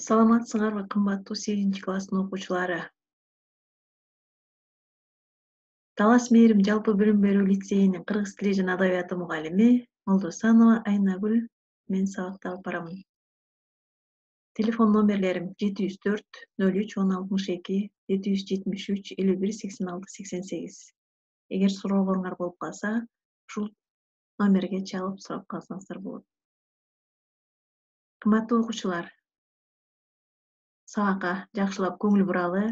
Саламатсыңарбы кымбаттуу 8-класстын окуучулары? Талас Мээрим жалпы билим берүү лицейинин кыргыз тили жана адабияты мугалими Молдосанова Айнагүл мен сабакты алып барамын. Телефон номерлерим 704 03 1062 773 51 86 88. Эгер суроолоруңар болуп калса, ушул номерге чалып сурап калсаңыздар болот. Кымбаттуу окуучулар, сабакка жакшылап көңүл буралы,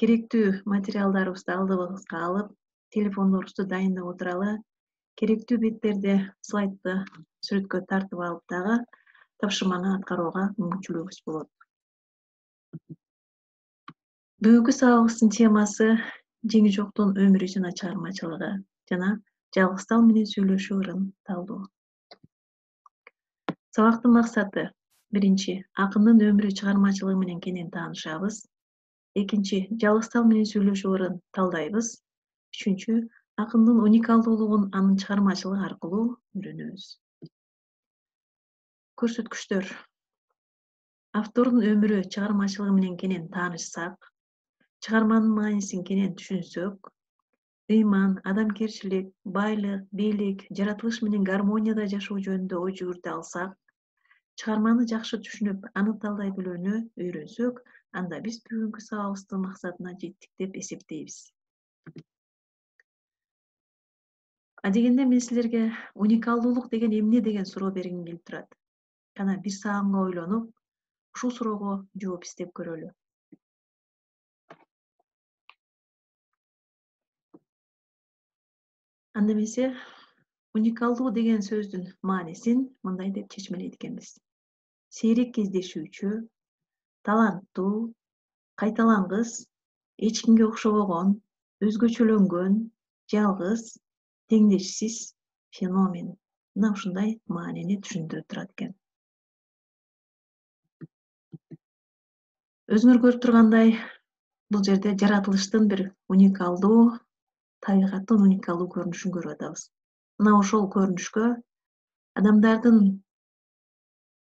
керектүү материалдарыбызды алдыбызга алып, телефондорубузду дайындап отуралы, керектүү беттерди, слайдты сүрөткө тартып алып дагы тапшырманы аткарууга мүмкүнчүлүгүбүз болот. Бүгүнкү сабагыбыздын темасы жеңи жоктун өмүрү жана чыгармачылыгы жана жалгыз тал менен сүйлөшүү ырын талдоо. Сабактын максаты: биринчи, акындын өмүрү чыгармачылыгы менен кенен таанышабыз. Экинчи, жалгыз тал менен сүйлөшүү ырын талдайбыз. Үчүнчү, акындын уникалдуулугун анын чыгармачылыгы аркылуу үйрөнөбүз. Көрсөткүчтөр: автордун өмүрү чыгармачылыгы менен кенен таанышсак, чыгарманын маанисин кенен түшүнсөк, ыйман, адамгерчилик, байлык, бийлик, жаратылыш менен гармонияда жашоо жөнүндө ой жүгүртө алсак, чыгарманы жакшы түшүнүп, аны талдай билүүнү үйрөнсөк, анда биз бүгүнкү сабагыбыздын максатына жеттик деп эсептейбиз. Адегенде мен силерге уникалдуулук деген эмне деген суроо бергим келип турат. Кана бир саамга ойлонуп, ушул суроого жооп издеп көрөлү. Анда эмесе уникалдуу деген сөздүн маанисин мындай деп чечмелейт экенбиз. Сейрек кездешүүчү, таланттуу, кайталангыс, эч кимге окшобогон, өзгөчөлөнгөн, жалгыз, теңдешсиз феномен. Мына ушундай маанини түшүндүрүп турат экен. Өзүңөр көрүп тургандай, бул жерде жаратылыштын бир уникалдуу, табигаттын уникалдуу көрүнүшүн көрүп атабыз. Мына ошол көрүнүшкө адамдардын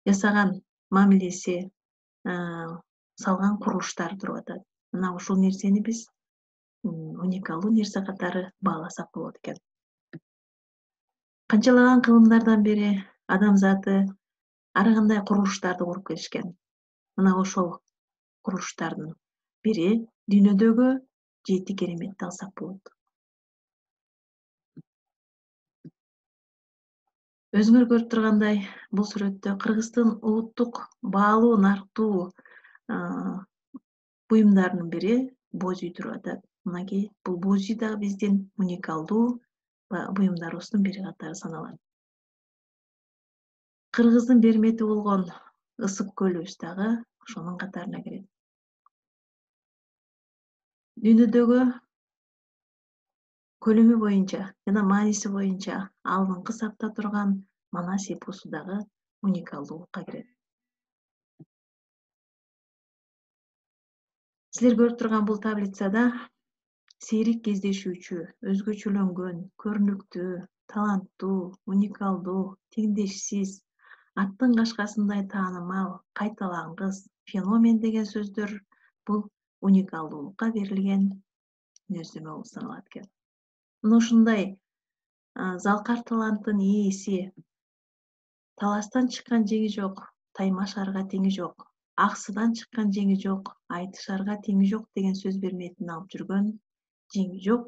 жасаган мамилеси, салган курулуштар туруп атат. Мына ушул нерсени биз уникалдуу нерсе катары бааласак болот экен. Канчалаган кылымдардан бери адамзаты ар кандай курулуштарды куруп келишкен. Мына ошол курулуштардын бири дүйнөдөгү 7 кереметти алсак болот. Өзүңөр көрүп тургандай, бул сүрөттө Кыргыздын улуттук баалуу нарктуу буюмдарынын бири боз үй туруп атат. Мынакей бул боз үй дагы биздин уникалдуу буюмдарыбыздын бири катары саналат. Кыргыздын бермети болгон ысык көлүбүз дагы ошонун катарына кирет. Дүйнөдөгү көлөмү боюнча жана мааниси боюнча алдыңкы сапта турган Манас эпосу дагы уникалдуулукка кирет. Силер көрүп турган бул таблицада сейрек кездешүүчү, өзгөчөлөнгөн, көрүнүктүү, таланттуу, уникалдуу, теңдешсиз, аттын кашкасындай таанымал, кайталангыс, феномен деген сөздөр бул уникалдуулукка берилген мүнөздөмө болуп саналат экен. Мына ушундай залкар таланттын ээси, таластан чыккан жеңи жок, Таймашарга теңи жок, аксыдан чыккан жеңи жок, Айтышарга теңи жок деген сөз берметин алып жүргөн жеңи жок,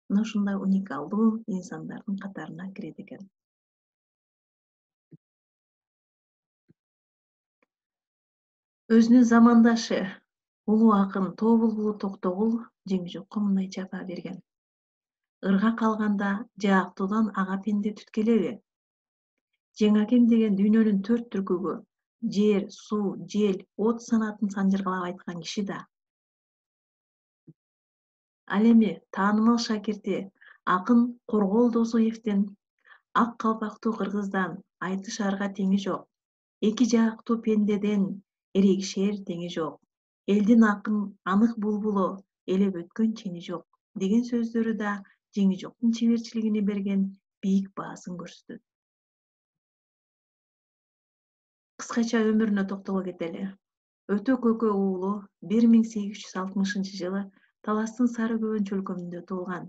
мына ушундай уникалдуу инсандардын катарына кирет экен. Өзүнүн замандашы улуу акын Тоо булбулу Токтогул жеңи жокко мындайча баа берген. Ырга калганда жаактуудан ага пенде түткелеби? Жеңакем деген дүйнөнүн 4 түркүгү жер, суу, жел, от санатын санжыргалап айткан киши да. Ал эми таанымал шакирти акын Коргол Досуевдин ак калпактуу кыргыздан Айтышарга теңи жок, эки жаактуу пендеден эрегишер теңи жок, элдин анык булбулу элеп өткөн чени жок деген сөздөрү да жеңи жоктун чеберчилигине берген бийик баасын көрсөтөт. Кыскача өмүрүнө токтоло кетели. Өтө көкө уулу 1860-жылы Таластын Сары Көбөн чөлкөмүндө туулган.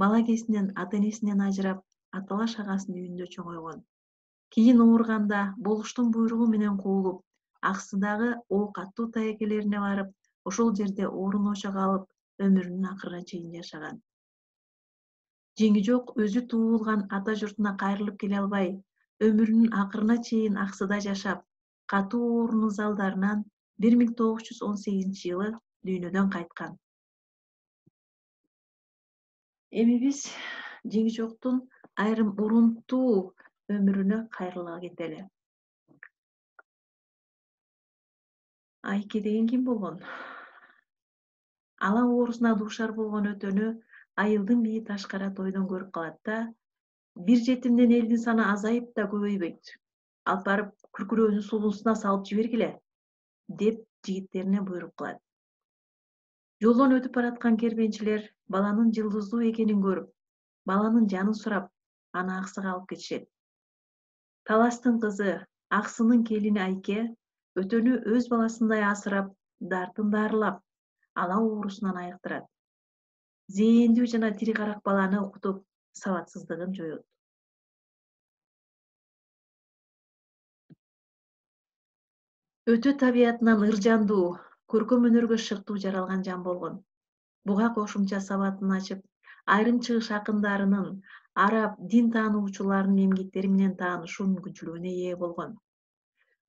Бала кезинен ата-энесинен ажырап, аталаш агасынын үйүндө чоңойгон. Кийин ооруганда болуштун буйругу менен куулуп, Аксыдагы оокаттуу тайекелерине барып, ошол жерде орун ошого алып, өмүрүнүн акырына чейин жашаган. Жеңижок өзү туулган ата журтуна кайрылып келе албай, өмүрүнүн акырына чейин Аксыда жашап, катуу оорунун залдарынан 1918-жылы дүйнөдөн кайткан. Эми биз Жеңижоктун айрым урунтуу өмүрүнө кайрыла кетели. Айке деген ким болгон? Ала оорусуна дуушар болгон өтөнү айылдын бийи ташкара тойдон көрүп калат да, бир жетимден элдин саны азайып да көбөйбөйт. Алып барып күркүрөөнүн сулуусуна салып жибергиле, деп жигиттерине буйрук кылат. Жолдон өтүп бараткан кербенчилер баланын жылдыздуу экенин көрүп, баланын жанын сурап, аны Аксыга алып кетишет. Таластын кызы, Аксынын келини Айке өтөнү өз баласындай асырап, дартын дарылап, ала оорусунан айыктырат. Зээндүү жана тири карак баланы окутуп, сабатсыздыгын жоет. Өтө табиятынан ыржандуу, көркөм өнөргө шыктуу жаралган жан болгон. Буга кошумча сабатын ачып, айрым чыгыш акындарынын, араб дин таануучуларынын эмгектери менен таанышуу мүмкүнчүлүгүнө ээ болгон.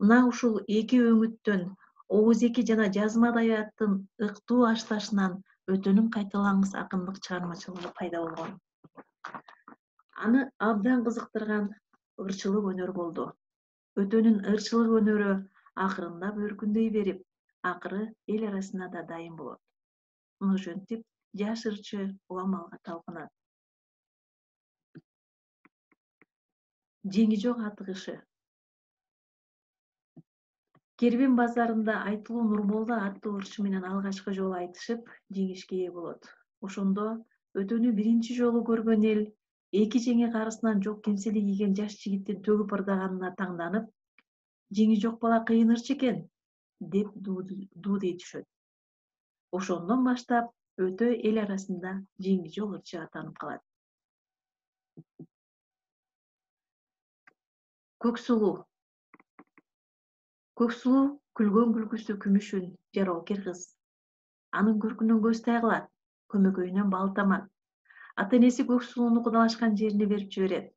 Мына ушул эки өңүттөн Оозеки жана жазма адабияттын ыктуу ашташынан өтөнүн кайталангыс акындык чыгармачылыгы пайда болгон. Аны абдан кызыктырган ырчылык өнөр болду. Өтөнүн ырчылык өнөрү акырындап өркүндөй берип, акыры эл арасына да дайым болот. Муну ошентип жаш ырчы уламалга талпынат. Жеңижок атыгышы. Кербен базарында Айтылуу Нурмолда аттуу ырчы менен алгачкы жолу айтышып, жеңишке ээ болот. Ошондо өтөнү биринчи жолу көргөн эл эки жеңе карысынан жок кемселик кийген жаш жигиттин төгүп ырдаганына таңданып, Жеңижок бала кыйын ырчы экен, деп дуу дей түшөт. Ошондон баштап өтө эл арасында Жеңижок ырчы атанып калат. Көксулуу. Көксулуу күлгөн күлкүсү күмүшүн, жароокер кыз. Анын көркүнөн көз тайгылат, көмөкөйүнөн бал тамат. Ата-энеси Көксулууну кудалашкан жерине берип жиберет.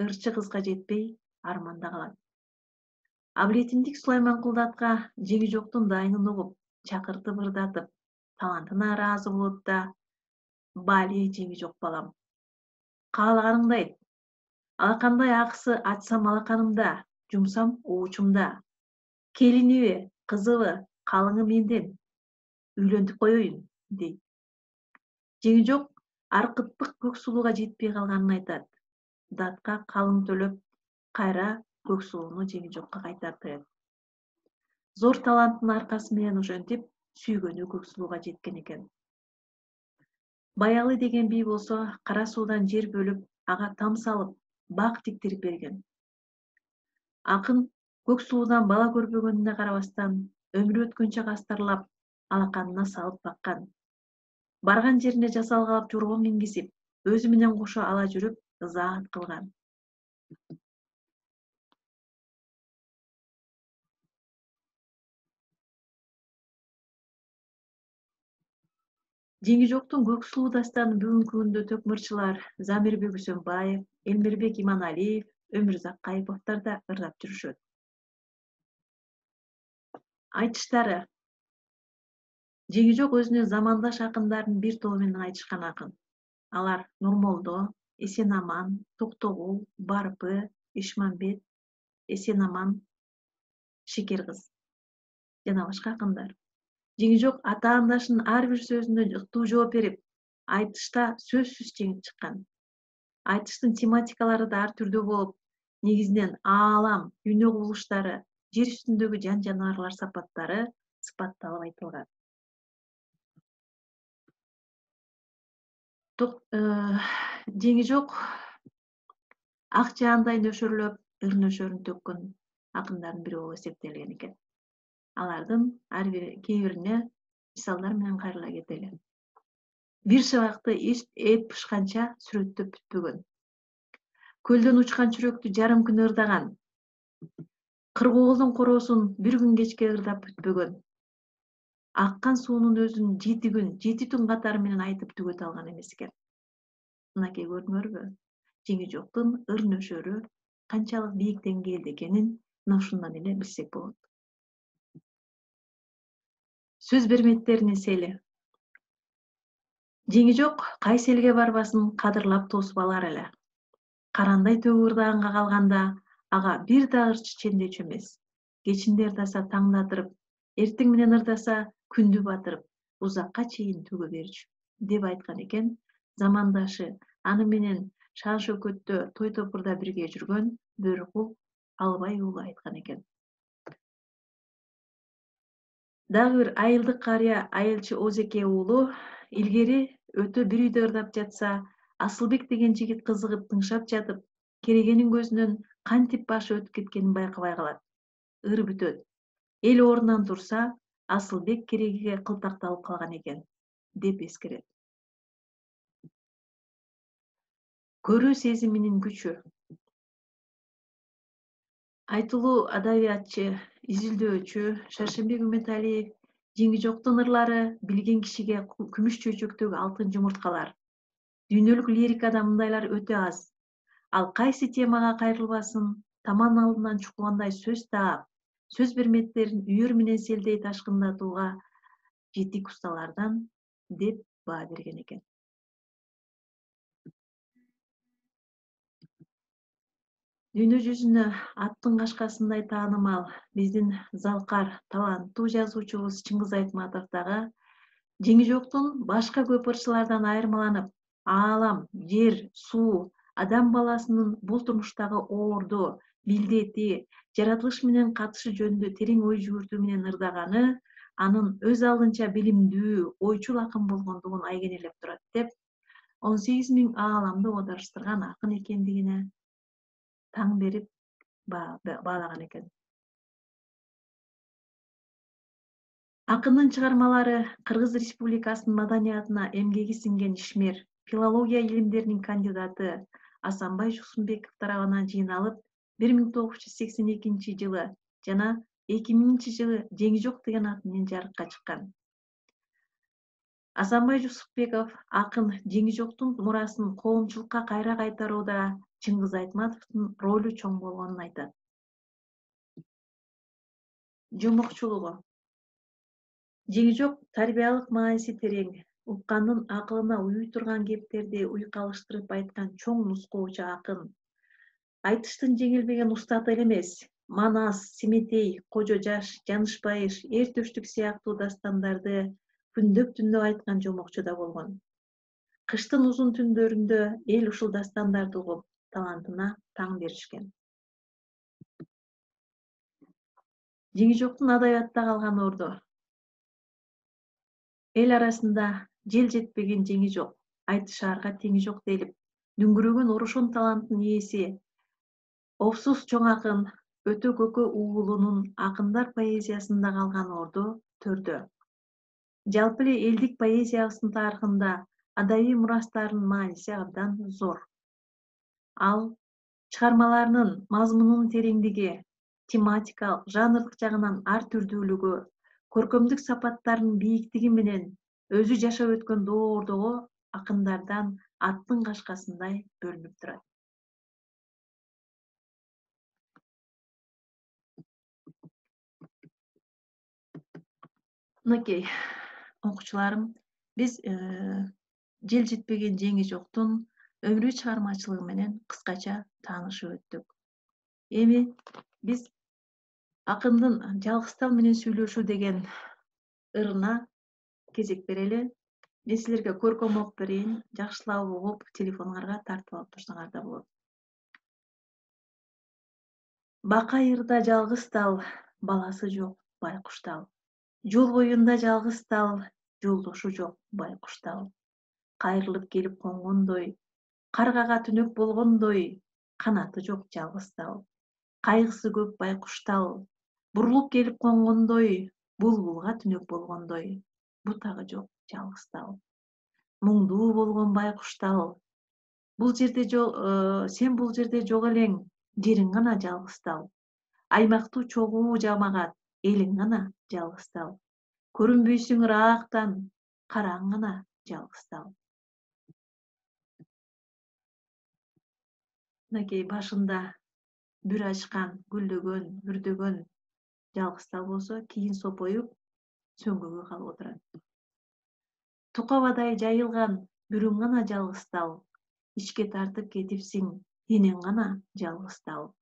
Ырчы кызга жетпей, арманда калат. Абилетиндик Сулайманкулдатка Жеңижоктун дайынын угуп, чакыртып ырдатып, талантына ыраазы болот да, бали Жеңижок балам. Каалаганыңды айт. Алакандай акысы ачсам алаканымда, жумсам оочумда. Келиниби, кызыбы, калыңы менден. Үйлөнтүп коеюн, дейт. Жеңижок аркытпык Көксулууга жетпей калганын айтат. Датка калың төлөп, кайра Көксулууну Жеңижокко кайтартат. Зор таланттын аркасы менен ошентип сүйгөнү Көксулууга жеткен экен. Баягы деген бий болсо Кара суудан жер бөлүп, ага там салып, бак тиктирип берген. Акын Көксулуудан бала көрбөгөнүнө карабастан, өмүрү өткөнчө кастарлап, алаканына салып баккан. Барган жерине жасалгалап жорго мингизип, өзү менен кошо ала жүрүп, ызаат кылган. Жеңижоктун Көксулуу дастанын бүгүнкү күндө төкмөрчүлөр Замирбек Үсөнбаев, Элмирбек Иманалиев, Өмүрзак Кайыповдор да ырдап жүрүшөт. Айтыштары. Жеңижок өзүнүн замандаш акындардын бир тобу менен айтышкан акын. Алар Нурмолдо, Эсенаман, Токтогул, Барпы, Ишмамбет, Эсенаман, Шекер кыз жана башка акындар. Жеңижок ата-андашынын ар бир сөзүнө ыктуу жооп берип, айтышта сөзсүз жеңип чыккан. Айтыштын тематикалары да ар түрдүү болуп, негизинен аалам, дүйнө кубулуштары, жер үстүндөгү жан жаныбарлар сапаттары сыпатталып айтылган. Жеңижок ак жаандай нөшөрлөп, ыр нөшөрүн төккөн акындардын бири болуп эсептелген экен. Алардын ар бири кээ бирине мисалдар менен кайрыла кетели. Бир шабакты эт бышканча сүрөттөп бүтпөгөн. Көлдөн учкан чүрөктү жарым күн ырдаган. Кыргоолдун короосун бир күн кечке ырдап бүтпөгөн. Аккан суунун өзүн 7 күн, 7 түн катары менен айтып түгөтө алган эмес экен. Мынакей көрдүңөрбү? Жеңижоктун ыр нөшөрү канчалык бийик деңгээлде экенин мына ушундан эле билсек болот. Сөз берметтеринин сели. Жеңижок кайсы элге барбасын кадырлап тосуп алар эле. Карандай төгү ырдаганга калганда ага бир да ырчы чендечү эмес. Кечинде ырдаса таңдатырып, эртең менен ырдаса күндү батырып, узакка чейин төгө берчү деп айткан экен замандашы, аны менен шаан шөкөттө той топурда бирге жүргөн Бөркул Албай уулу айткан экен. Дагы бир айылдык карыя Айылчы Озеке уулу илгери өтө бир үйдө ырдап жатса, Асылбек деген жигит кызыгып тыңшап жатып, керегенин көзүнөн кантип башы өтүп кеткенин байкабай калат. Ыр бүтөт. Эл ордунан турса, Асылбек керегеге кылтакталып калган экен, деп эскерет. Көрүү сезиминин күчү. Айтылуу адабиятчы, изилдөөчү Шаршембек Үмөталиев Жеңижоктун ырлары билген кишиге күмүш чөйчөктөгү алтын жумурткалар. Дүйнөлүк лирикада мындайлар өтө аз. Ал кайсы темага кайрылбасын, таман алдынан чуккандай сөз таап, сөз берметтерин үйөр менен селдей ташкындатууга жетик усталардан деп баа берген экен. Дүйнө жүзүнө аттын кашкасындай таанымал биздин залкар, таланттуу жазуучубуз Чыңгыз Айтматов дагы Жеңижоктун башка көп ырчылардан айырмаланып, аалам, жер, суу, адам баласынын бул турмуштагы оорду, билдети, жаратылыш менен катышы жөнүндө терең ой жүгүртүү менен ырдаганы анын өз алдынча билимдүү, ойчул акын болгондугун айгинелеп турат деп 18 000 ааламды оодарыштырган акын экендигине таң берип баалаган экен. Акындын чыгармалары Кыргыз Республикасынын маданиятына эмгеги сиңген ишмер, филология илимдеринин кандидаты Асанбай Жусунбеков тарабынан жыйналып, 1982 жылы жана 2000 жылы Жеңижок деген ат менен жарыкка чыккан. Асанбай Жусупбеков акын Жеңижоктун мурасын коомчулукка кайра кайтарууда Чыңгыз Айтматовдун ролу чоң болгонун айтат. Жомокчулугу. Жеңижок тарбиялык мааниси терең, уккандын акылына уюй турган кептерди уйкалыштырып айткан чоң нускоочу акын. Айтыштын жеңилбеген устаты эле эмес, Манас, Семетей, Кожо Жаш, Жанышбайыш, Эр төштүк сыяктуу дастандарды күндөп-түндөп айткан жомокчу да болгон. Кыштын узун түндөрүндө эл ушул дастандарды угуп, талантына таң беришкен. Жеңижоктун адабиятта калган орду. Эл арасында жел жетпеген Жеңижок, айтышаарга теңи жок делип, дүңгүрөгөн орушун таланттын ээси, Опсус чоң акын Өтө Көкө уулунун акындар поэзиясында калган орду төрдө. Жалпы эле элдик поэзиябыздын тарыхында адабий мурастарынын мааниси абдан зор. Ал чыгармаларынын мазмунунун тереңдиги, тематикалык, жанрдык жагынан ар түрдүүлүгү, көркөмдүк сапаттарынын бийиктиги менен өзү жашап өткөн доордогу акындардан аттын кашкасындай бөлүнүп турат. Мынакей окуучуларым, биз жел жетпеген Жеңижоктун өмүрү чыгармачылыгы менен кыскача таанышып өттүк. Эми биз акындын Жалгыз менен сүйлөшүү деген ырына кезек берели. Мен силерге көркөм окуп берейин, жакшылап угуп, телефоңарга тартып алып турсаңар да болот. Бака айырда жалгыз тал, баласы жок байкуштал. Жол боюнда жалгыз тал, жолдошу жок байкуштал. Кайрылып келип конгондой, каргага түнөк болгондой, канаты жок жалгыз тал. Кайгысы көп байкуштал, Бурулуп келип конгондой, булбулга түнөк болгондой, бутагы жок жалгыз тал. Муңдуу болгон байкуш тал. Сен бул жерде жок элең, жериң гана жалгыз тал. Аймактуу чогуу жамагат, элиң гана жалгыз тал. Көрүнбөйсүң ыраактан, караң гана жалгыз тал. Мынакей башында бүр ачкан, гүлдөгөн, бүрдөгөн жалгыз тал болсо, кийин сопоюп, сөңгүгө калып отурат. Тукабадай жайылган бүрүң гана жалгыз тал. Ичке тартып кетипсиң, энең гана жалгыз тал.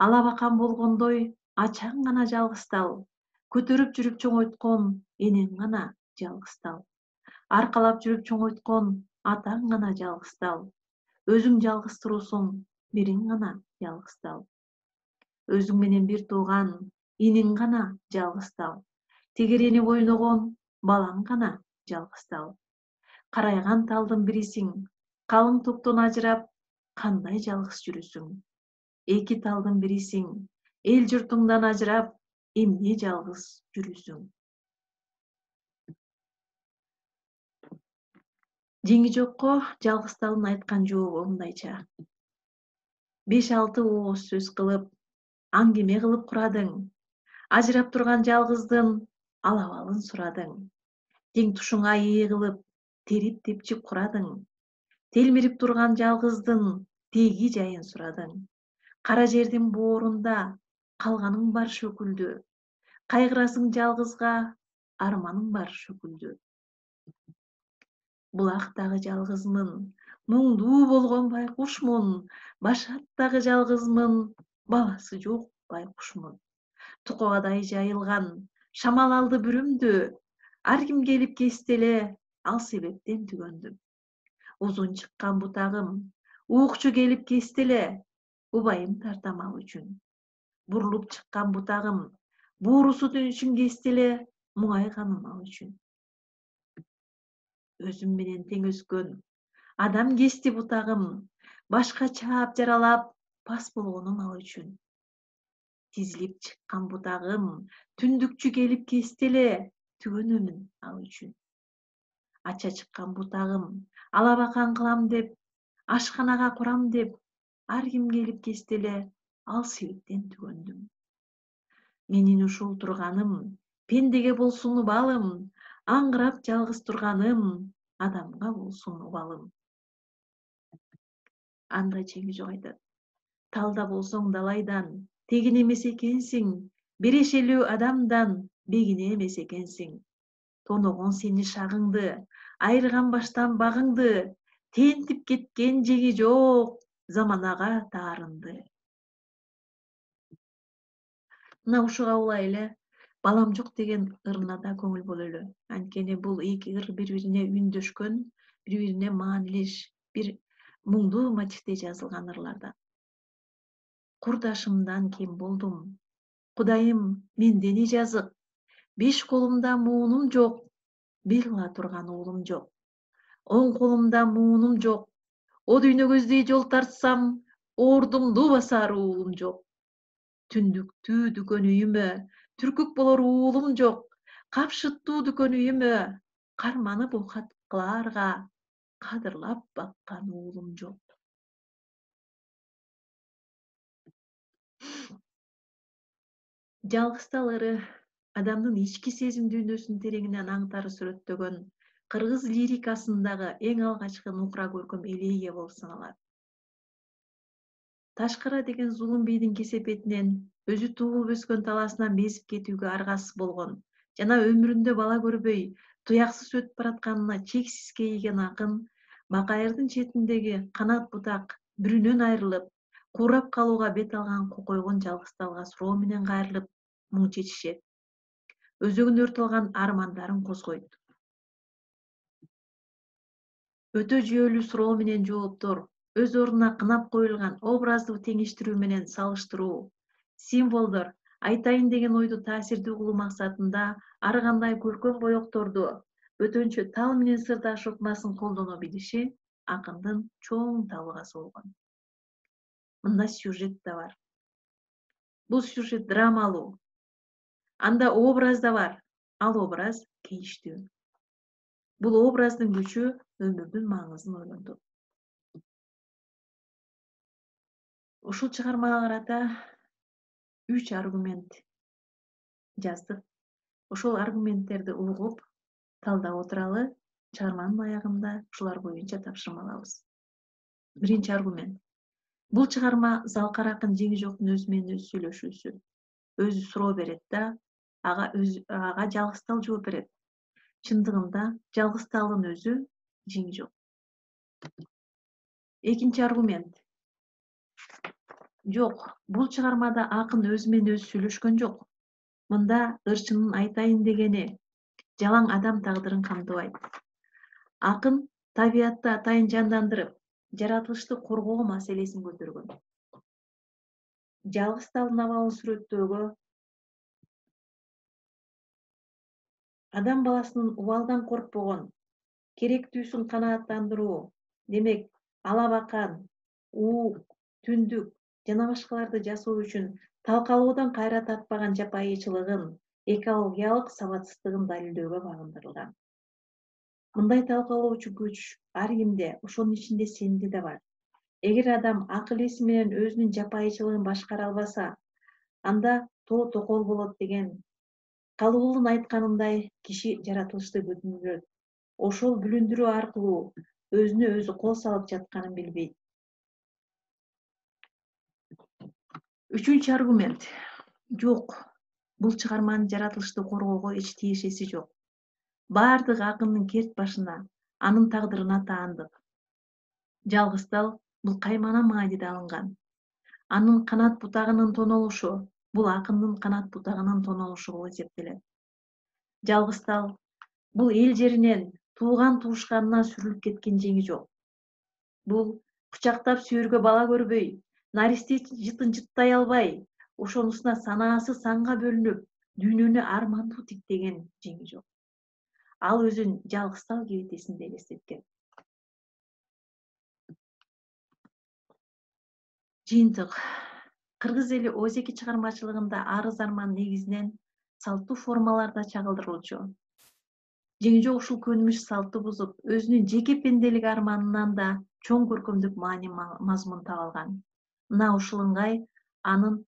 Алабакан болгондой, ачаң гана жалгыз тал. Көтөрүп жүрүп чоңойткон энең гана жалгыз тал. Аркалап жүрүп чоңойткон атаң гана жалгыз тал. Өзүң жалгыз турусуң, бириң гана жалгыз тал. Өзүң менен бир тууган иниң гана жалгыз тал. Тегеренип ойногон балаң гана жалгыз тал. Карайган талдын бирисиң, калың топтон ажырап, кандай жалгыз жүрүсүң. Эки талдын бирисиң, эл журтуңдан ажырап, эмне жалгыз жүрүсүң. Жеңи жокко жалгыз талдын айткан жообу мындайча: 5-6 ооз сөз кылып, аңгеме кылып курадың. Ажырап турган жалгыздын алабалын сурадың. Тең тушуңа ээ кылып, терип тепчип курадың. Телмирип турган жалгыздын теги жайын сурадың. Кара жердин боорунда калганың бар шөкүлдү. Кайгырасың жалгызга, арманың бар шөкүлдү. Булактагы жалгызмын, муңдуу болгон байкушмун. Башаттагы жалгызмын, баласы жок байкушмун. Тукабадай жайылган, шамал алды бүрүмдү. Ар ким келип кести эле, ал себептен түгөндүм. Узун чыккан бутагым, уукчу келип кести эле, убайым тартам ал үчүн. Бурулуп чыккан бутагым, буурусу түшүн кести эле, муңайганым ал үчүн. Өзүм менен тең өскөн адам кести бутагым, башка чаап жаралап, пас болгонум ал үчүн. Тизилип чыккан бутагым, түндүкчү келип кести эле, түгөнөмүн ал үчүн. Ача чыккан бутагым, алабакан кылам деп, ашканага курам деп, ар ким келип кести эле, ал себептен түгөндүм. Менин ушул турганым, пендеге болсун убалым, аңгырап жалгыз турганым, адамга болсун убалым. Анда жеңи жок айтат: талда болсоң далайдан, тегин эмес экенсиң, берешелүү адамдан бегине эмес экенсиң. Тоногон сени шагыңды, айырган баштан багыңды, тентип кеткен жеги жок заманага таарынды. Мына ушуга улай эле балам жок деген ырына да көңүл бололу. Анткени бул эки ыр бири-бирине үндөшкөн, бири-бирине маанилеш, бир муңдуу мотивде жазылган ырлардан. Курдашымдан кем болдум. Кудайым менден жазык. 5 колумда муунум жок, бел кыла турган уулум жок. Оң колумда муунум жок. О дүйнө көздөй жол тартсам, ордумду басар уулум жок. Түндүктүү дүкөн үйүмө түркүк болор уулум жок. Капшыттуу дүкөн үйүмө карманып оокат кылаарга кадырлап баккан уулум жок. Жалгыз тал ыры адамдын ички сезим дүйнөсүн тереңинен аңтары сүрөттөгөн кыргыз лирикасындагы эң алгачкы нукура көркөм элегия болуп саналат. Ташкара деген зулум бийдин кесепетинен, өзү туулуп өскөн талаасынан безип кетүүгө аргасыз болгон жана өмүрүндө бала көрбөй, туяксыз өтүп баратканына чексиз кейиген акын Бакайырдын четиндеги канат бутак бүрүнөн айрылып, куурап калууга бет алган кокойгон жалгыз талга суроо менен кайрылып муң чечишет. Өзөгүн өрт алган армандарын козгойт. Өтө жүйөлүү суроо менен жооптор өз ордуна кынап коюлган образдуу теңештирүү менен салыштыруу, символдор айтайын деген ойду таасирдүү кылуу максатында ар кандай көркөм боекторду бөтөнчө тал менен сырдаш ыкмасын колдоно билиши акындын чоң табыгасы болгон. Мында сюжет да бар. Бул сюжет драмалуу, Анда образ да бар. Ал образ кейиштүү. Бул образдын күчү өмүрдүн маңызын ойлонтот. Ушул чыгармага карата 3 аргумент жаздык. Ошол аргументтерди угуп, талдап отуралы, чыгарманын аягында ушулар боюнча тапшырма алабыз. Биринчи аргумент. Бул чыгарма Залкар акын жеңи жоктун өзү менен өзү сүйлөшүүсү. Өзү суроо берет да, ага жалгыз жооп берет. Чындыгында жалгыз өзү жеңи жок. Экинчи аргумент. Жок, бул чыгармада акын өзү менен өзү сүйлөшкөн жок. Мында ырчынын айтайын дегени жалаң адам тагдырын камтыбайт. Акын табиятты атайын жандандырып, жаратылышты коргоо маселесин көтөргөн. Жалгыз талдын абалын сүрөттөөгө адам баласынын убалдан коркпогон, керектүүсүн канааттандыруу, демек алабакан, уук, түндүк жана башкаларды жасоо үчүн талкалоодон кайра татпаган жапайычылыгын, экологиялык сабатсыздыгын далилдөөгө багындырылган. Мындай талкалоочу күч ар кимде, ошонун ичинде сенде да бар. Эгер адам акыл эси менен өзүнүн жапайычылыгын башкара албаса, анда тоо токол болот деген Калуулун айтканындай, киши жаратылышты бүтүндүрөт. Ошол бүлүндүрүү аркылуу өзүнө өзү кол салып жатканын билбейт. Үчүнчү аргумент. Жок, бул чыгарманын жаратылышты коргоого эч тиешеси жок. Бардык акындын керт башына, анын тагдырына таандык. Жалгыз тал бул каймана мааниде алынган. Анын канат бутагынын тонолушу бул акындын канат бутагынын тонолушу болуп эсептелет. Жалгыз тал бул эл жеринен, тууган туушканынан сүрүлүп кеткен жеңи жок. Бул кучактап сүйөргө бала көрбөй, наристе жытын жыттай албай, ошонусуна санаасы санга бөлүнүп, дүйнөнү армандуу тиктеген жеңи жок. Ал өзүн жалгыз тал кебетесинде элестеткен. Жыйынтык. Кыргыз эли Озеки чыгармачылыгында арыз арман негизинен салттуу формаларда чагылдырылчу. Жеңи жок ушул көнүмүш салтты бузуп, өзүнүн жеке пенделик арманынан да чоң көркөмдүк маани мазмун таба алган. Мына ушул ыңгай анын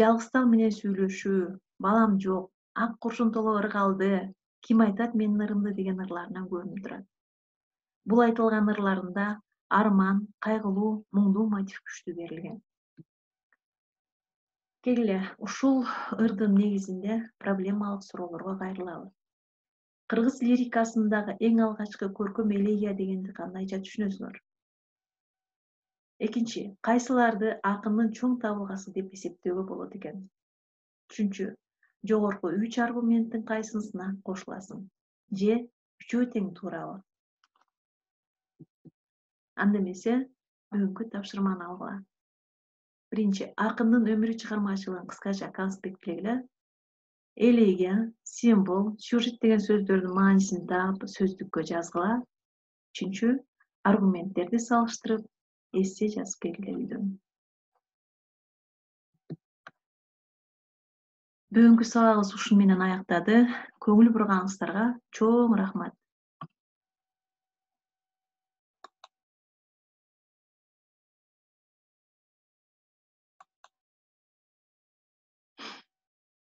жалгыз тал менен сүйлөшүү, балам жок, ак куршун толо ыр калды, ким айтат менин ырымды деген ырларынан көрүнүп турат. Бул айтылган ырларында арман, кайгылуу, муңдуу мотив күчтүү берилген. Келгиле, ушул ырдын негизинде проблемалык суроолорго кайрылалы. Кыргыз лирикасындагы эң алгачкы көркөм элегия дегенди кандайча түшүнөсүңөр? Экинчи, кайсыларды акындын чоң табылгасы деп эсептөөгө болот экен? Үчүнчү, жогорку 3 аргументтин кайсынысына кошуласың? Же үчөө тең туурабы? Анда эмесе, бүгүнкү тапшырманы алгыла. Биринчи, акындын өмүрү чыгармачылыгын кыскача конспектлегиле. Элегия, символ, сюжет деген сөздөрдүн маанисин таап сөздүккө жазгыла. Үчүнчү, аргументтерди салыштырып, эссе жазып келгиле үйдөн. Бүгүнкү сабагыбыз ушун менен аяктады. Көңүл бурганыңыздарга чоң рахмат.